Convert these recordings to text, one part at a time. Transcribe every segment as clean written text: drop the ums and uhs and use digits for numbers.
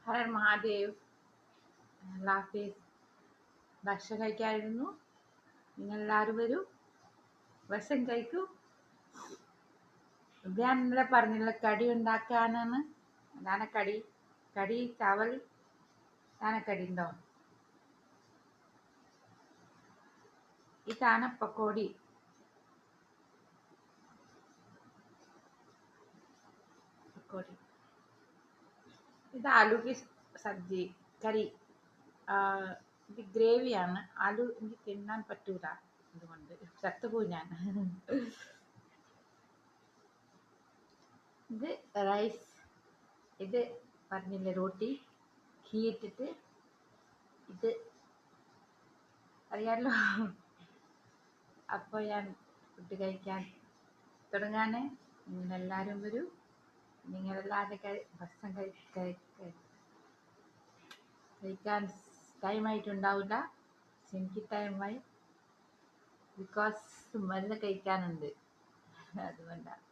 ഹര മഹാദേവ്. ലാഫീസ് ഭക്ഷണം കഴിക്കായിരുന്നു. നിങ്ങളെല്ലാവരും വരൂ, ഭക്ഷണം കഴിക്കൂ. ഞാൻ ഇന്നലെ പറഞ്ഞില്ല കടി ഉണ്ടാക്കാനാണ്. അതാണ് കടി ചാവൽ. ഇതാണ് കടി ഉണ്ടോ? ഇതാണ് പക്കോടി. ഇത് ആലു സബ്ജി കറി. ഇത് ഗ്രേവിയാണ്. ആലു എനിക്ക് തിന്നാൻ പറ്റൂല, അതുകൊണ്ട് ചത്തുപോയി ഞാൻ. ഇത് റൈസ്. ഇത് പറഞ്ഞില്ലേ റോട്ടി, ഘീ ഇട്ടിട്ട്. ഇത് അറിയാലോ. അപ്പോൾ ഞാൻ ഫുഡ് കഴിക്കാൻ തുടങ്ങാനേ. നിങ്ങളെല്ലാവരും വരൂ. നിങ്ങളെല്ലാവരും ഭക്ഷണം കഴിക്കാൻ ടൈമായിട്ടുണ്ടാവില്ല. എനിക്ക് ടൈമായി, ബിക്കോസ് മരുന്ന് കഴിക്കാനുണ്ട്, അതുകൊണ്ടാണ്.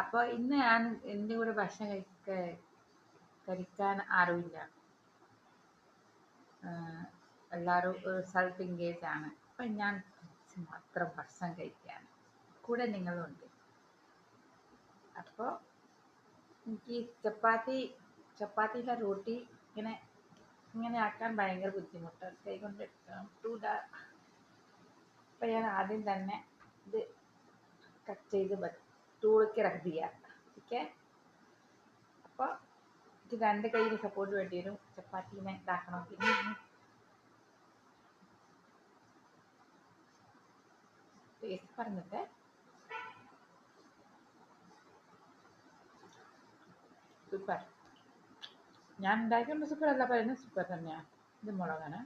അപ്പോൾ ഇന്ന് ഞാൻ എൻ്റെ കൂടെ ഭക്ഷണം കഴിക്കാൻ ആരുമില്ല. എല്ലാവരും ഒരു സ്ഥലത്ത് എൻഗേജ് ആണ്. അപ്പം ഞാൻ മാത്രം ഭക്ഷണം കഴിക്കാൻ, കൂടെ നിങ്ങളുണ്ട്. അപ്പോൾ എനിക്ക് ചപ്പാത്തിയിലെ റോട്ടി ഇങ്ങനെ ആക്കാൻ ഭയങ്കര ബുദ്ധിമുട്ടാണ്. കൈ കൊണ്ട് എടുക്കണം. അപ്പം ഞാൻ ആദ്യം തന്നെ ഇത് കട്ട് ചെയ്ത് ടൂളൊക്കെ റഖ് ചെയ്യാം. ഓക്കെ. അപ്പോൾ ഇത് രണ്ട് കയ്യിൽ സപ്പോർട്ട് വേണ്ടി വരും ചപ്പാത്തിനെ ഇതാക്കണം. പിന്നെ ടേസ്റ്റ് പറഞ്ഞിട്ട് സൂപ്പർ. ഞാൻ ഉണ്ടാക്കിയുള്ള സൂപ്പർ അല്ല പറയുന്നത്, സൂപ്പർ തന്നെയാണ്. ഇത് മുളകാണ്.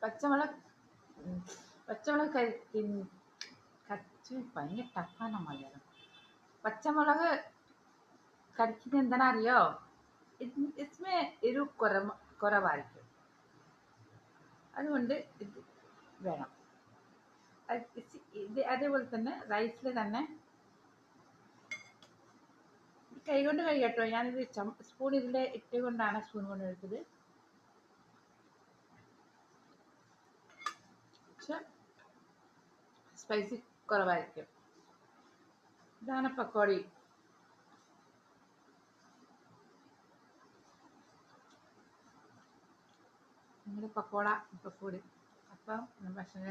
പച്ചമുളക് ഭയങ്കര ടഫാണ് മലയാളം. പച്ചമുളക് കടിക്കുന്നത് എന്താണെന്നറിയോ? ഇതിന് എരിവ് കുറവായിരിക്കും, അതുകൊണ്ട് ഇത് വേണം. ഇത് അതേപോലെ തന്നെ റൈസിൽ തന്നെ കൈ കൊണ്ട് കഴിയട്ടോ. ഞാനിത് സ്പൂൺ ഇതിൽ ഇട്ടുകൊണ്ടാണ് സ്പൂൺ കൊണ്ട് എടുത്തത്. പക്ഷെ സ്പൈസി കുറവായിരിക്കും. ഇതാണ് പക്കോടി. പക്കോടി. അപ്പം ഭക്ഷണം